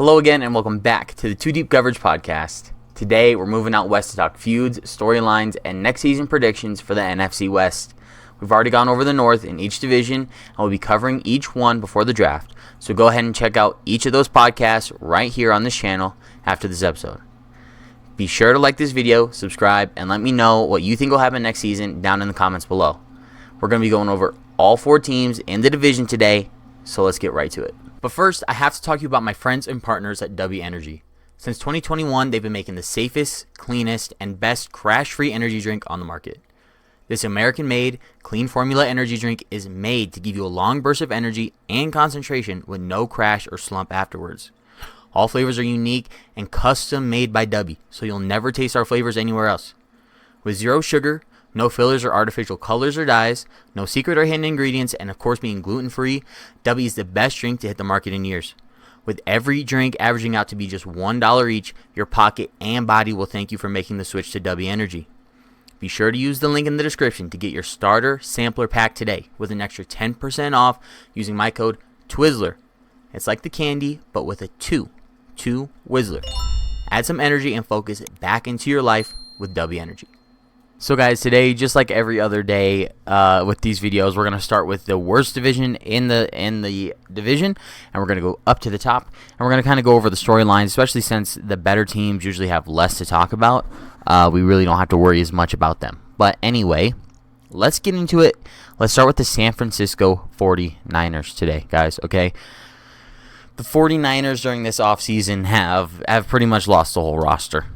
Hello again and welcome back to the Too Deep Coverage Podcast. Today we're moving out west to talk feuds, storylines, and next season predictions for the NFC West. We've already gone over the North in each division and we'll be covering each one before the draft. So go ahead and check out each of those podcasts right here on this channel after this episode. Be sure to like this video, subscribe, and let me know what you think will happen next season down in the comments below. We're going to be going over all 4 teams in the division today, so let's get right to it. But first, I have to talk to you about my friends and partners at W Energy. Since 2021, they've been making the safest, cleanest, and best crash-free energy drink on the market. This American-made, clean formula energy drink is made to give you a long burst of energy and concentration with no crash or slump afterwards. All flavors are unique and custom made by W, so you'll never taste our flavors anywhere else. With zero sugar, no fillers or artificial colors or dyes, no secret or hidden ingredients, and of course being gluten-free, W is the best drink to hit the market in years. With every drink averaging out to be just $1 each, your pocket and body will thank you for making the switch to W Energy. Be sure to use the link in the description to get your starter sampler pack today with an extra 10% off using my code TWIZZLER. It's like the candy, but with a 2 Whizzler. Add some energy and focus back into your life with W Energy. So guys, today, just like every other day with these videos, we're going to start with the worst division in the division, and we're going to go up to the top, and we're going to kind of go over the storylines, especially since the better teams usually have less to talk about. We really don't have to worry as much about them. But anyway, let's get into it. Let's start with the San Francisco 49ers today, guys, okay? The 49ers during this offseason have pretty much lost the whole roster.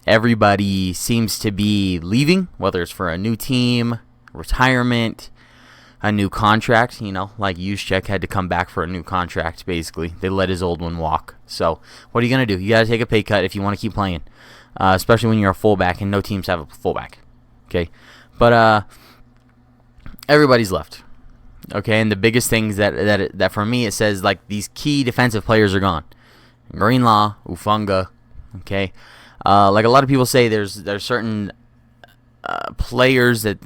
Everybody seems to be leaving, whether it's for a new team, retirement, a new contract. You know, like Juszczyk had to come back for a new contract, basically. They let his old one walk. So what are you going to do? You got to take a pay cut if you want to keep playing, especially when you're a fullback and no teams have a fullback. Okay, but everybody's left. Okay, and the biggest things that for me, it says like these key defensive players are gone. Greenlaw, Ufunga, okay. Like a lot of people say, there's certain players that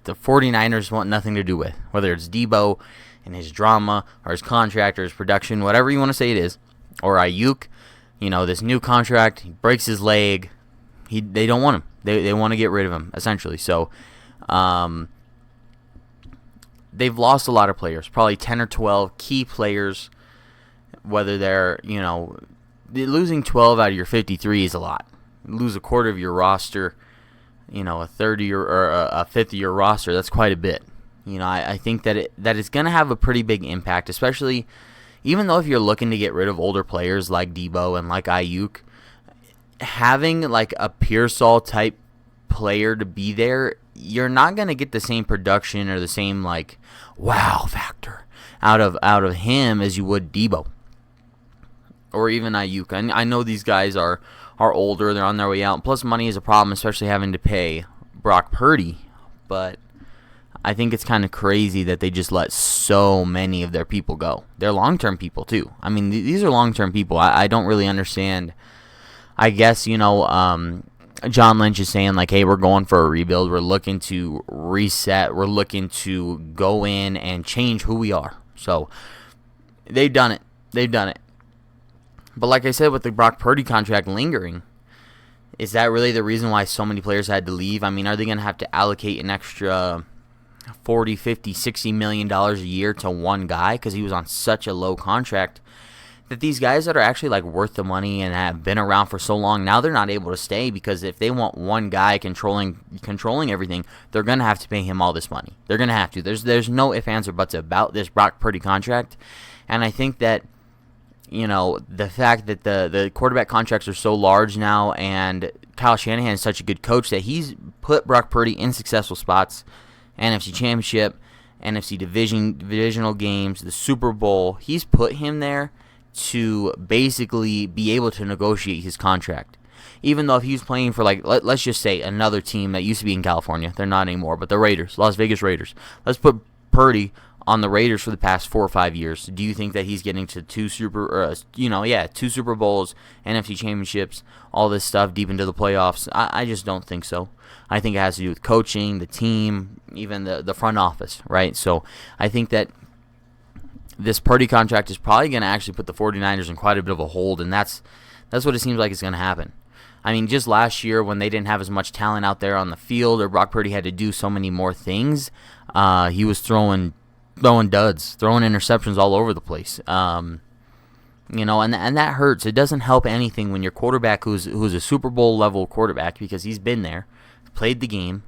the 49ers want nothing to do with, whether it's Debo and his drama or his contract or his production, whatever you want to say it is, or Ayuk, you know, this new contract, he breaks his leg, they don't want him. They want to get rid of him, essentially. So they've lost a lot of players, probably 10 or 12 key players, whether they're, you know, losing 12 out of your 53 is a lot. You lose a quarter of your roster, you know, a third of your, or a fifth of your roster. That's quite a bit. You know, I think that it's going to have a pretty big impact, especially even though if you're looking to get rid of older players like Debo and like Ayuk, having like a Pearsall type player to be there, you're not going to get the same production or the same like wow factor out of him as you would Debo or even Ayuk. I know these guys are older, they're on their way out. Plus, money is a problem, especially having to pay Brock Purdy. But I think it's kind of crazy that they just let so many of their people go. They're long-term people, too. I mean, these are long-term people. I don't really understand. I guess, you know, John Lynch is saying, like, hey, we're going for a rebuild. We're looking to reset. We're looking to go in and change who we are. So, they've done it. They've done it. But like I said, with the Brock Purdy contract lingering, is that really the reason why so many players had to leave? I mean, are they going to have to allocate an extra $40, $50, $60 million a year to one guy because he was on such a low contract that these guys that are actually like worth the money and have been around for so long, now they're not able to stay because if they want one guy controlling everything, they're going to have to pay him all this money. They're going to have to. There's no ifs, ands, or buts about this Brock Purdy contract. And I think that, you know, the fact that the quarterback contracts are so large now and Kyle Shanahan is such a good coach that he's put Brock Purdy in successful spots, NFC Championship, NFC divisional games, the Super Bowl. He's put him there to basically be able to negotiate his contract. Even though if he was playing for, like, let's just say another team that used to be in California. They're not anymore, but the Raiders, Las Vegas Raiders. Let's put Purdy on the Raiders for the past 4 or 5 years. Do you think that he's getting to two Super Bowls, NFC championships, all this stuff deep into the playoffs? I just don't think so. I think it has to do with coaching, the team, even the front office, right? So I think that this Purdy contract is probably going to actually put the 49ers in quite a bit of a hold, and that's what it seems like is going to happen. I mean, just last year when they didn't have as much talent out there on the field, or Brock Purdy had to do so many more things, he was throwing duds, throwing interceptions all over the place. And that hurts. It doesn't help anything when your quarterback, who's a Super Bowl level quarterback, because he's been there, played the game,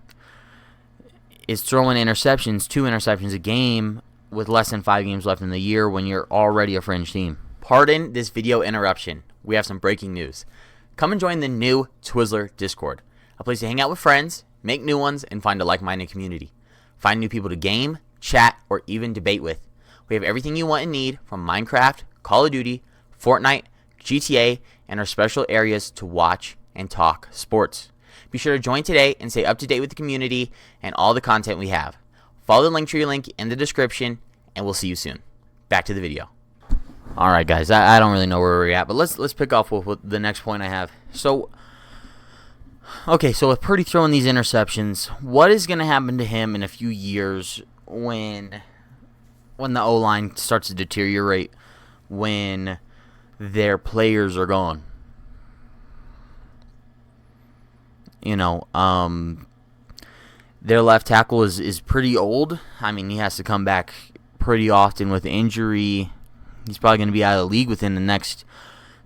is throwing interceptions, 2 interceptions a game with less than 5 games left in the year when you're already a fringe team. Pardon this video interruption. We have some breaking news. Come and join the new Twizzler Discord, a place to hang out with friends, make new ones, and find a like-minded community. Find new people to game, chat, or even debate with. We have everything you want and need, from Minecraft, Call of Duty, Fortnite, GTA, and our special areas to watch and talk sports. Be sure to join today and stay up to date with the community and all the content we have. Follow the Linktree link in the description, and we'll see you soon. Back to the video. All right, guys, I don't really know where we're at, but let's pick off with the next point I have. So with Purdy throwing these interceptions, what is going to happen to him in a few years when the O-line starts to deteriorate, when their players are gone? Their left tackle is pretty old. I mean, he has to come back pretty often with injury. He's probably going to be out of the league within the next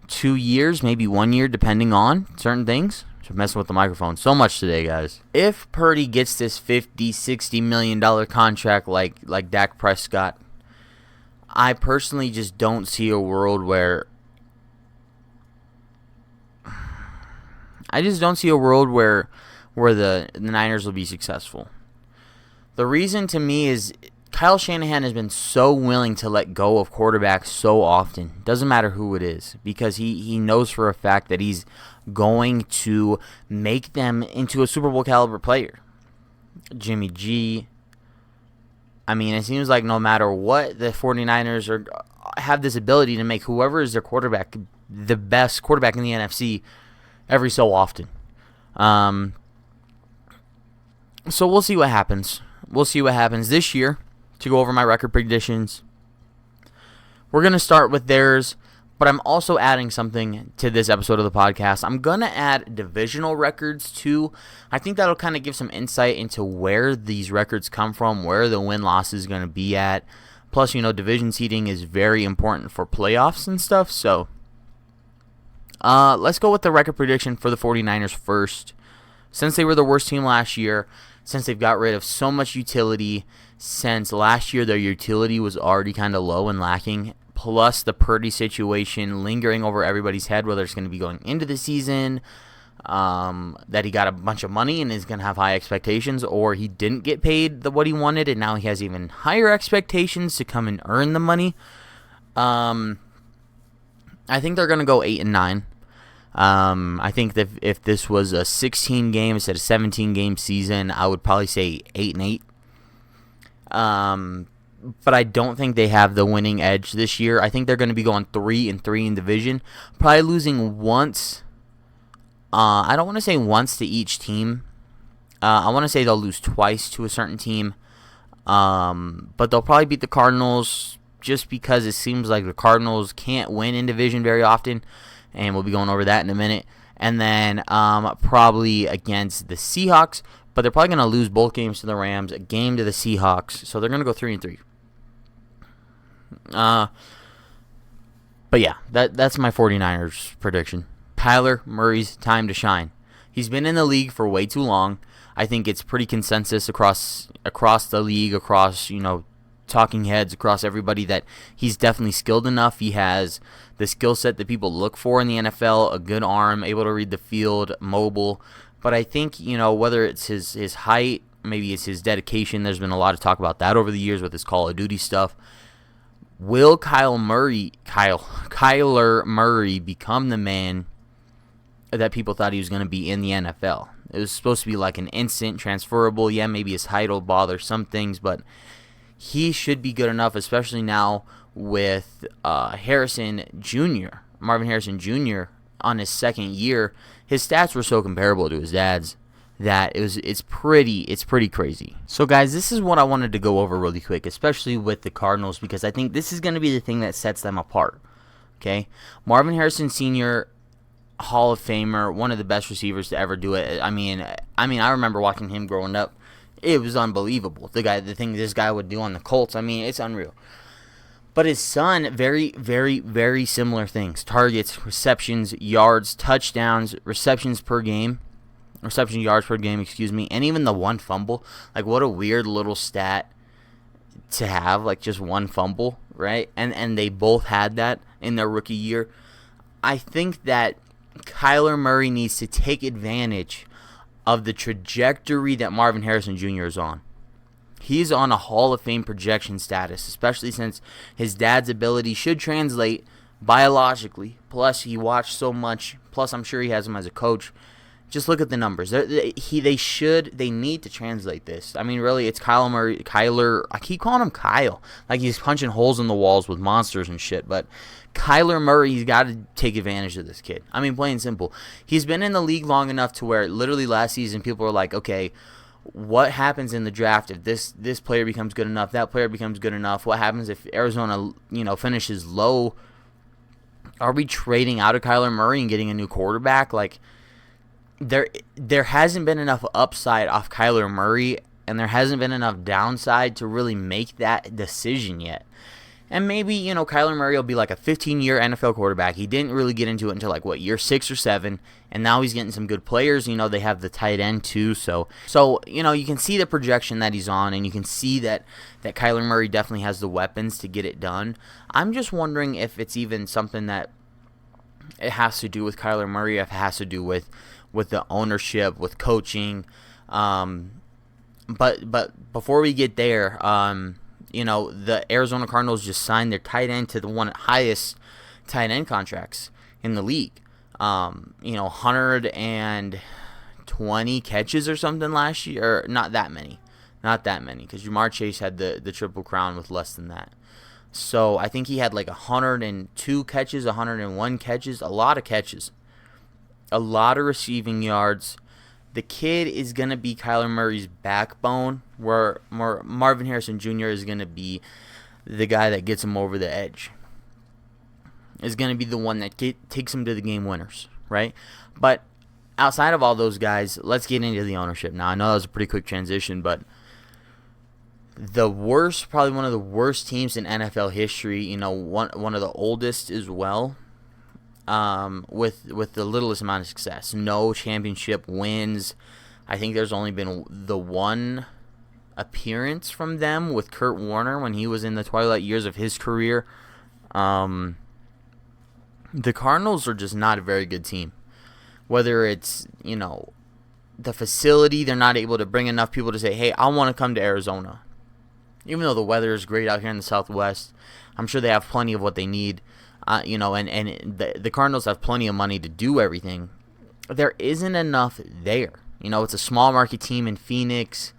2 years, maybe 1 year, depending on certain things. I'm messing with the microphone so much today, guys. If Purdy gets this $50-60 million contract like Dak Prescott, I personally just don't see a world where the Niners will be successful. The reason to me is Kyle Shanahan has been so willing to let go of quarterbacks so often. Doesn't matter who it is, because he knows for a fact that he's going to make them into a Super Bowl caliber player. Jimmy G. I mean, it seems like no matter what, the 49ers have this ability to make whoever is their quarterback the best quarterback in the NFC every so often. So we'll see what happens. We'll see what happens this year. To go over my record predictions, we're going to start with theirs, but I'm also adding something to this episode of the podcast. I'm going to add divisional records too. I think that'll kind of give some insight into where these records come from, where the win-loss is going to be at. Plus, division seeding is very important for playoffs and stuff. So let's go with the record prediction for the 49ers first. Since they were the worst team last year, since they've got rid of so much utility, since last year their utility was already kind of low and lacking, plus the Purdy situation lingering over everybody's head, whether it's going to be going into the season, that he got a bunch of money and is going to have high expectations, or he didn't get paid what he wanted and now he has even higher expectations to come and earn the money. I think they're going to go 8-9. I think that if this was a 16-game instead of 17-game season, I would probably say 8-8. But I don't think they have the winning edge this year. I think they're going to be going 3-3 in division, probably losing once. I don't want to say once to each team. I want to say they'll lose twice to a certain team. But they'll probably beat the Cardinals just because it seems like the Cardinals can't win in division very often. And we'll be going over that in a minute. And then probably against the Seahawks. But they're probably going to lose both games to the Rams, a game to the Seahawks. So they're going to go 3-3. But yeah, that's my 49ers prediction. Kyler Murray's time to shine. He's been in the league for way too long. I think it's pretty consensus across the league, across, talking heads, across everybody, that he's definitely skilled enough. He has the skill set that people look for in the NFL, a good arm, able to read the field, mobile. But I think, whether it's his height, maybe it's his dedication, there's been a lot of talk about that over the years with his Call of Duty stuff. Will Kyler Murray become the man that people thought he was going to be in the NFL? It was supposed to be like an instant transferable. Yeah, maybe his height will bother some things, but he should be good enough, especially now with Marvin Harrison Jr. on his second year. His stats were so comparable to his dad's that it's pretty crazy. So guys, this is what I wanted to go over really quick, especially with the Cardinals, because I think this is going to be the thing that sets them apart. Okay, Marvin Harrison Sr., Hall of Famer, one of the best receivers to ever do it. I mean, I remember watching him growing up. It was unbelievable. The thing this guy would do on the Colts. I mean, it's unreal. But his son, very, very, very similar things: targets, receptions, yards, touchdowns, reception yards per game, and even the one fumble. Like, what a weird little stat to have, like just one fumble, right? And they both had that in their rookie year. I think that Kyler Murray needs to take advantage of the trajectory that Marvin Harrison Jr. is on. He's on a Hall of Fame projection status, especially since his dad's ability should translate biologically. Plus, he watched so much. Plus, I'm sure he has him as a coach. Just look at the numbers. They need to translate this. I mean, really, it's Kyler. I keep calling him Kyle, like he's punching holes in the walls with monsters and shit. But Kyler Murray, he's got to take advantage of this kid. I mean, plain and simple. He's been in the league long enough to where literally last season people were like, okay, what happens in the draft if this player becomes good enough, that player becomes good enough? What happens if Arizona, finishes low? Are we trading out of Kyler Murray and getting a new quarterback? Like, there hasn't been enough upside off Kyler Murray, and there hasn't been enough downside to really make that decision yet. And maybe, Kyler Murray will be like a 15-year NFL quarterback. He didn't really get into it until year 6 or 7, and now he's getting some good players. They have the tight end too. So you can see the projection that he's on, and you can see that Kyler Murray definitely has the weapons to get it done. I'm just wondering if it's even something that it has to do with Kyler Murray, if it has to do with the ownership, with coaching. But before we get there, the Arizona Cardinals just signed their tight end to the one of the highest tight end contracts in the league. 120 catches or something last year. Or not that many, because Jamar Chase had the Triple Crown with less than that. So I think he had 102 catches, 101 catches, a lot of catches. A lot of receiving yards. The kid is going to be Kyler Murray's backbone, where Marvin Harrison Jr. is going to be the guy that gets him over the edge. Is going to be the one that takes him to the game winners, right? But outside of all those guys, let's get into the ownership now. I know that was a pretty quick transition, but probably one of the worst teams in NFL history, one of the oldest as well. With the littlest amount of success. No championship wins. I think there's only been the one appearance from them with Kurt Warner when he was in the twilight years of his career. The Cardinals are just not a very good team. Whether it's, the facility, they're not able to bring enough people to say, hey, I want to come to Arizona. Even though the weather is great out here in the Southwest, I'm sure they have plenty of what they need. The Cardinals have plenty of money to do everything. There isn't enough there. It's a small market team in Phoenix.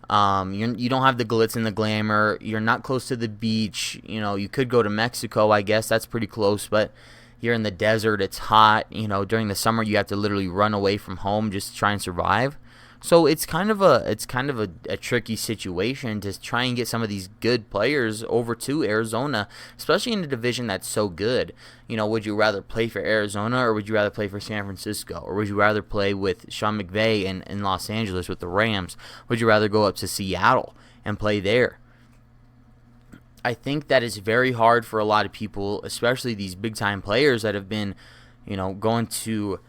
You don't have the glitz and the glamour. You're not close to the beach. You could go to Mexico, I guess. That's pretty close, but you're in the desert. It's hot. During the summer, you have to literally run away from home just to try and survive. So it's kind of a tricky situation to try and get some of these good players over to Arizona, especially in a division that's so good. Would you rather play for Arizona, or would you rather play for San Francisco, or would you rather play with Sean McVay in Los Angeles with the Rams? Would you rather go up to Seattle and play there? I think that is very hard for a lot of people, especially these big-time players that have been, going to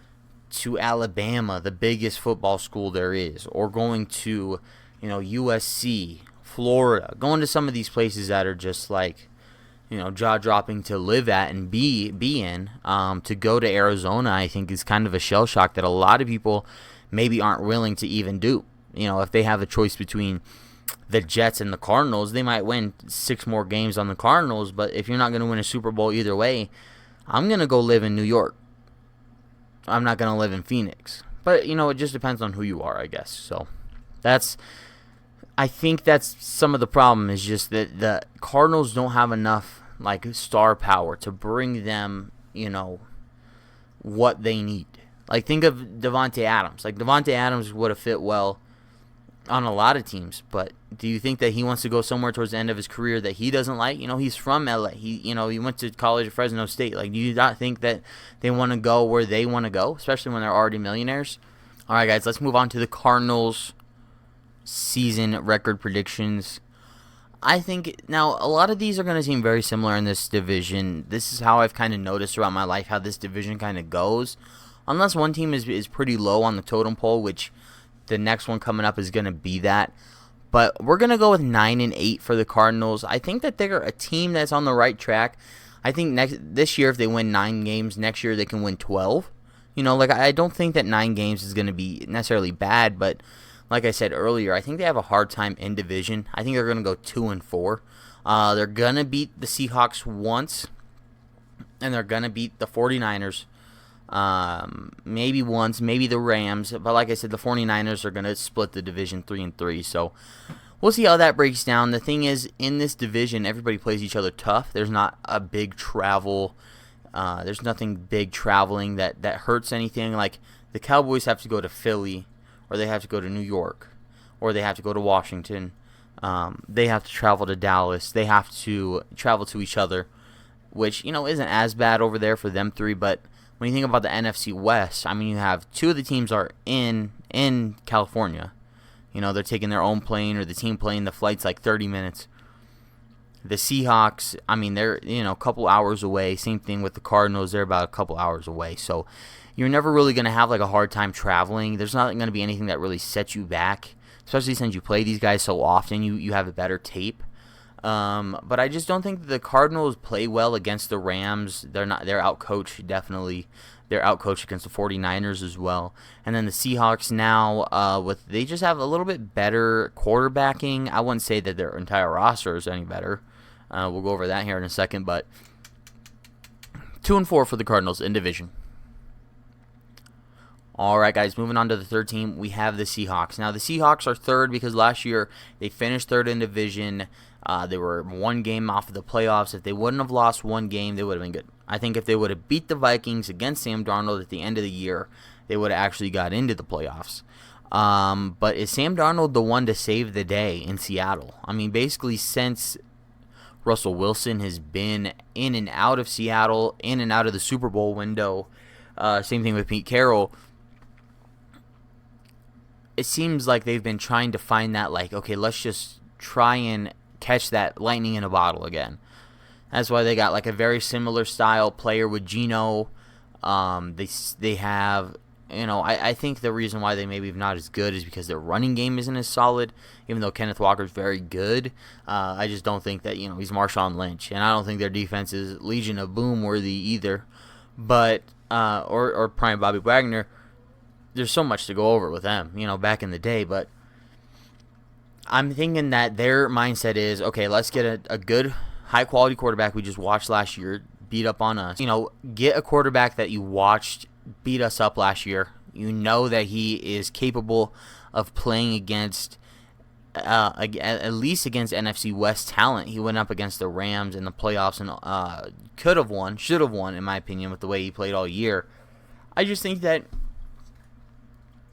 Alabama, the biggest football school there is, or going to, USC, Florida, going to some of these places that are just jaw-dropping to live at and be in. To go to Arizona, I think, is kind of a shell shock that a lot of people maybe aren't willing to even do. If they have a choice between the Jets and the Cardinals, they might win 6 more games on the Cardinals, but if you're not going to win a Super Bowl either way, I'm going to go live in New York. I'm not going to live in Phoenix. But, it just depends on who you are, I guess. So, I think that's some of the problem, is just that the Cardinals don't have enough, star power to bring them, what they need. Like, think of Devontae Adams. Like, Devontae Adams would have fit well on a lot of teams, but do you think that he wants to go somewhere towards the end of his career that he doesn't like? He's from LA. He went to college at Fresno State. Like, do you not think that they want to go where they want to go, especially when they're already millionaires? All right, guys, let's move on to the Cardinals' season record predictions. I think now a lot of these are going to seem very similar in this division. This is how I've kind of noticed throughout my life how this division kind of goes. Unless one team is pretty low on the totem pole, which the next one coming up is going to be that. But we're going to go with 9-8 for the Cardinals. I think that they're a team that's on the right track. I think this year if they win 9 games, next year they can win 12. I don't think that 9 games is going to be necessarily bad, but like I said earlier, I think they have a hard time in division. I think they're going to go 2-4. They're going to beat the Seahawks once, and they're going to beat the 49ers maybe once, maybe the Rams. But like I said, the 49ers are going to split the division 3-3. So we'll see how that breaks down. The thing is, in this division, everybody plays each other tough. There's not a big travel. There's nothing big traveling that hurts anything. Like, the Cowboys have to go to Philly, or they have to go to New York, or they have to go to Washington. They have to travel to Dallas. They have to travel to each other, which, isn't as bad over there for them three. But when you think about the NFC West, I mean, you have 2 of the teams are in California. They're taking their own plane, or the team plane. The flight's like 30 minutes. The Seahawks, I mean, they're, a couple hours away. Same thing with the Cardinals. They're about a couple hours away. So you're never really going to have like a hard time traveling. There's not going to be anything that really sets you back, especially since you play these guys so often. You have a better tape. But I just don't think the Cardinals play well against the Rams. They're outcoached, definitely. They're outcoached against the 49ers as well. And then the Seahawks now, they just have a little bit better quarterbacking. I wouldn't say that their entire roster is any better. We'll go over that here in a second. But 2-4 for the Cardinals in division. All right, guys, moving on to the third team, we have the Seahawks. Now, the Seahawks are third because last year they finished third in division. They were 1 game off of the playoffs. If they wouldn't have lost 1 game, they would have been good. I think if they would have beat the Vikings against Sam Darnold at the end of the year, they would have actually got into the playoffs. But is Sam Darnold the one to save the day in Seattle? I mean, basically since Russell Wilson has been in and out of Seattle, in and out of the Super Bowl window, same thing with Pete Carroll, it seems like they've been trying to find that, like, okay, let's just try and catch that lightning in a bottle again. That's why they got like a very similar style player with Geno. They have, I think the reason why they maybe not as good is because their running game isn't as solid, even though Kenneth Walker's very good. I just don't think that, he's Marshawn Lynch, and I don't think their defense is Legion of Boom worthy either. But, or Prime Bobby Wagner. There's so much to go over with them, back in the day, but I'm thinking that their mindset is, okay, let's get a good, high-quality quarterback we just watched last year beat up on us. Get a quarterback that you watched beat us up last year. You know that he is capable of playing against, at least against NFC West talent. He went up against the Rams in the playoffs and could have won, should have won, in my opinion, with the way he played all year. I just think that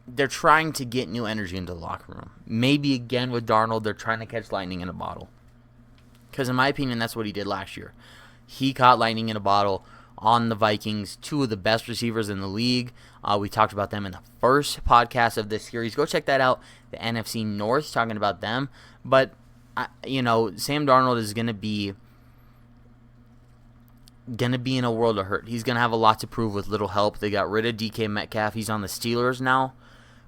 they're trying to get new energy into the locker room. Maybe again with Darnold, they're trying to catch lightning in a bottle. Because in my opinion, that's what he did last year. He caught lightning in a bottle on the Vikings, 2 of the best receivers in the league. We talked about them in the first podcast of this series. Go check that out. The NFC North, talking about them. But, Sam Darnold is going to be in a world of hurt. He's going to have a lot to prove with little help. They got rid of DK Metcalf. He's on the Steelers now,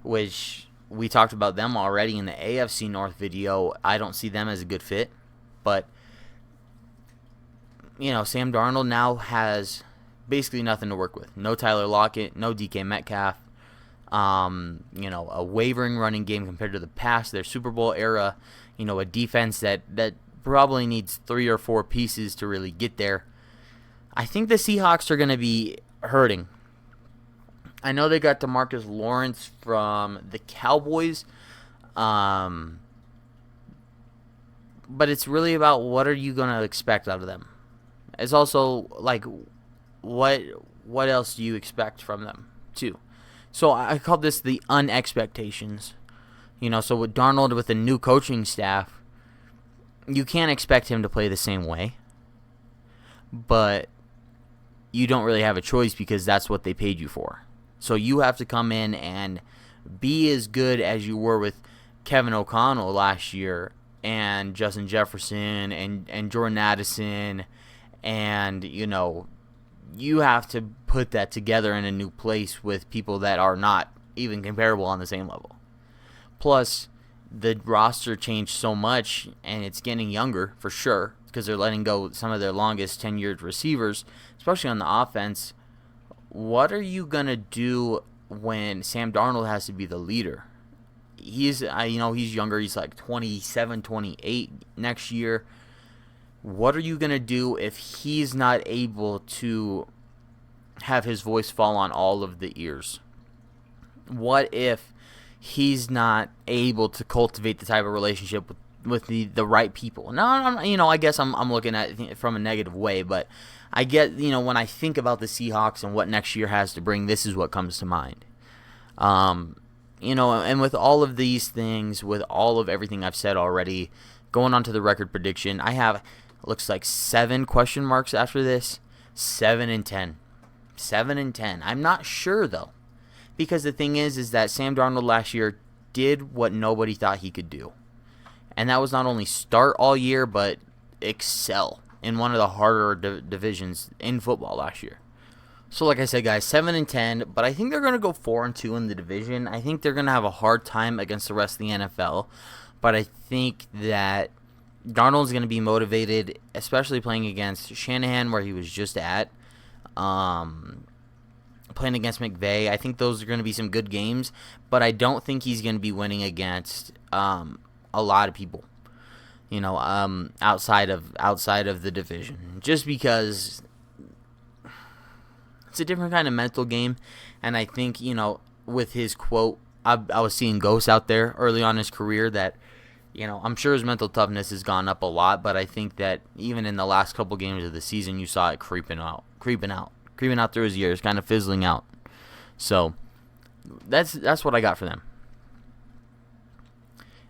which we talked about them already in the AFC North video. I don't see them as a good fit. But, Sam Darnold now has basically nothing to work with. No Tyler Lockett, no DK Metcalf. A wavering running game compared to the past, their Super Bowl era. A defense that probably needs 3 or 4 pieces to really get there. I think the Seahawks are going to be hurting. I know they got DeMarcus Lawrence from the Cowboys, but it's really about what are you going to expect out of them. It's also like what else do you expect from them too? So I call this the unexpectations. So with Darnold, with a new coaching staff, you can't expect him to play the same way. But you don't really have a choice because that's what they paid you for. So you have to come in and be as good as you were with Kevin O'Connell last year and Justin Jefferson and Jordan Addison. And, you have to put that together in a new place with people that are not even comparable on the same level. Plus, the roster changed so much, and it's getting younger for sure because they're letting go some of their longest tenured receivers, especially on the offense. What are you going to do when Sam Darnold has to be the leader? He's younger. He's like 27, 28 next year. What are you going to do if he's not able to have his voice fall on all of the ears? What if he's not able to cultivate the type of relationship with the right people? I guess I'm looking at it from a negative way, but I get, when I think about the Seahawks and what next year has to bring, this is what comes to mind. And with all of these things, with all of everything I've said already, going on to the record prediction, I have, looks like 7 question marks after this. 7-10. 7-10. I'm not sure, though. Because the thing is that Sam Darnold last year did what nobody thought he could do. And that was not only start all year, but excel in one of the harder divisions in football last year. So like I said, guys, 7-10, but I think they're going to go 4-2 in the division. I think they're going to have a hard time against the rest of the NFL. But I think that Darnold's going to be motivated, especially playing against Shanahan, where he was just at. Playing against McVay, I think those are going to be some good games, but I don't think he's going to be winning against a lot of people, outside of the division, just because it's a different kind of mental game. And I think, with his quote, I was seeing ghosts out there early on in his career that, I'm sure his mental toughness has gone up a lot, but I think that even in the last couple games of the season, you saw it creeping out through his years, kind of fizzling out. So that's what I got for them.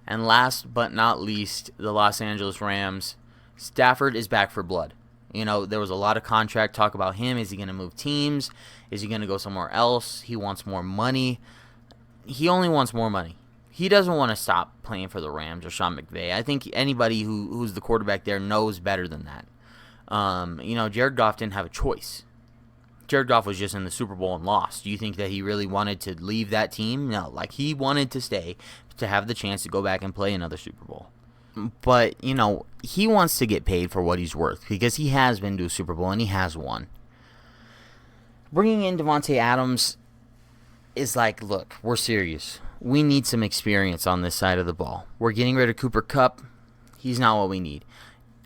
And last but not least, the Los Angeles Rams. Stafford is back for blood. There was a lot of contract talk about him. Is he going to move teams? Is he going to go somewhere else? He wants more money. He only wants more money. He doesn't want to stop playing for the Rams or Sean McVay. I think anybody who's the quarterback there knows better than that. Jared Goff didn't have a choice. Jared Goff was just in the Super Bowl and lost. Do you think that he really wanted to leave that team? No, he wanted to stay to have the chance to go back and play another Super Bowl. But, he wants to get paid for what he's worth because he has been to a Super Bowl and he has won. Bringing in Davante Adams is look, we're serious. We need some experience on this side of the ball. We're getting rid of Cooper Kupp. He's not what we need.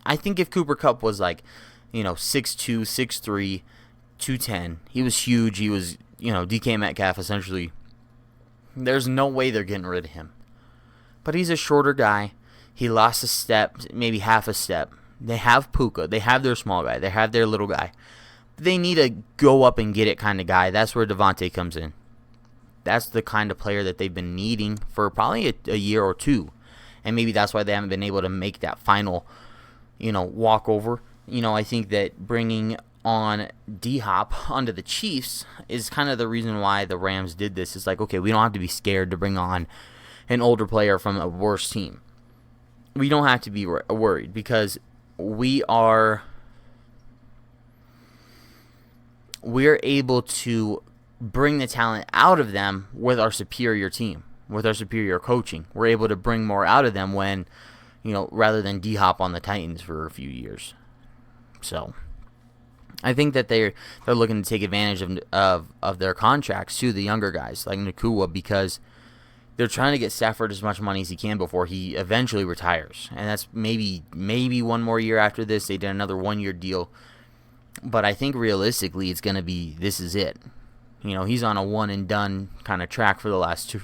I think if Cooper Kupp was 6'2", 6'3", 210, he was huge. He was, DK Metcalf essentially. There's no way they're getting rid of him. But he's a shorter guy. He lost a step, maybe half a step. They have Puka. They have their small guy. They have their little guy. They need a go up and get it kind of guy. That's where Davante comes in. That's the kind of player that they've been needing for probably a year or two. And maybe that's why they haven't been able to make that final, walkover. I think that bringing on D-Hop onto the Chiefs is kind of the reason why the Rams did this. It's okay, we don't have to be scared to bring on an older player from a worse team. We don't have to be worried because we're able to bring the talent out of them with our superior team, with our superior coaching. We're able to bring more out of them when, rather than D-Hop on the Titans for a few years. So I think that they're looking to take advantage of their contracts to the younger guys like Nakua because they're trying to get Stafford as much money as he can before he eventually retires. And that's maybe one more year after this. They did another 1-year deal. But I think realistically it's going to be this is it. He's on a one-and-done kind of track for the last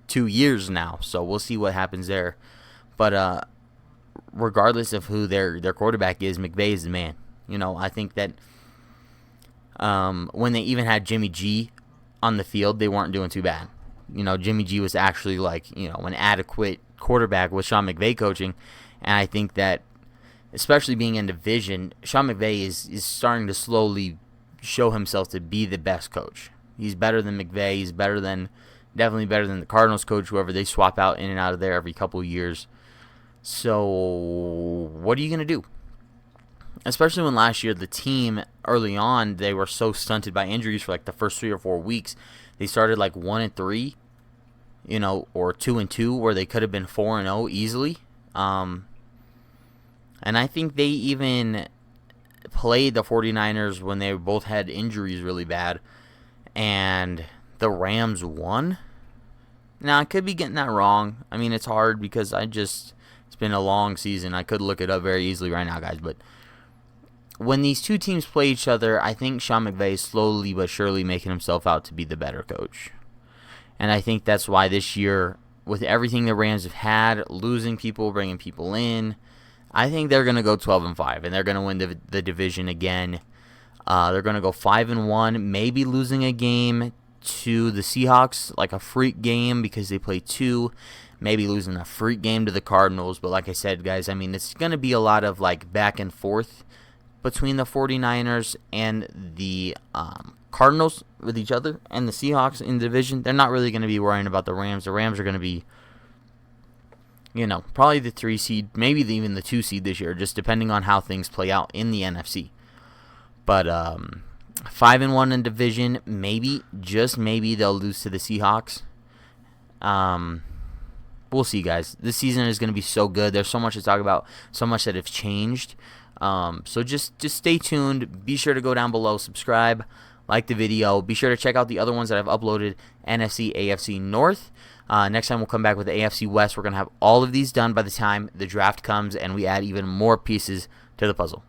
two years now. So we'll see what happens there. But regardless of who their quarterback is, McVay is the man. I think that when they even had Jimmy G on the field, they weren't doing too bad. Jimmy G was actually an adequate quarterback with Sean McVay coaching, and I think that, especially being in division, Sean McVay is starting to slowly show himself to be the best coach. He's better than McVay. He's definitely better than the Cardinals coach, whoever they swap out in and out of there every couple of years. So what are you going to do? Especially when last year the team, early on, they were so stunted by injuries for the first 3 or 4 weeks. They started 1-3, or 2-2, where they could have been 4-0 easily. And I think they even played the 49ers when they both had injuries really bad, and the Rams won. Now, I could be getting that wrong. I mean, it's hard because it's been a long season. I could look it up very easily right now, guys, but when these two teams play each other, I think Sean McVay is slowly but surely making himself out to be the better coach. And I think that's why this year, with everything the Rams have had, losing people, bringing people in, I think they're going to go 12-5, and they're going to win the division again. They're going to go 5-1, maybe losing a game to the Seahawks, like a freak game because they play 2, maybe losing a freak game to the Cardinals. But like I said, guys, I mean, it's going to be a lot of back and forth between the 49ers and the Cardinals with each other, and the Seahawks in the division. They're not really going to be worrying about the Rams. The Rams are going to be, probably the 3 seed, maybe even the 2 seed this year, just depending on how things play out in the NFC. But 5-1 in division, maybe, just maybe, they'll lose to the Seahawks. We'll see, guys. This season is going to be so good. There's so much to talk about, so much that have changed. So just stay tuned. Be sure to go down below, subscribe, like the video. Be sure to check out the other ones that I've uploaded, NFC, AFC North. Next time we'll come back with the AFC West. We're going to have all of these done by the time the draft comes and we add even more pieces to the puzzle.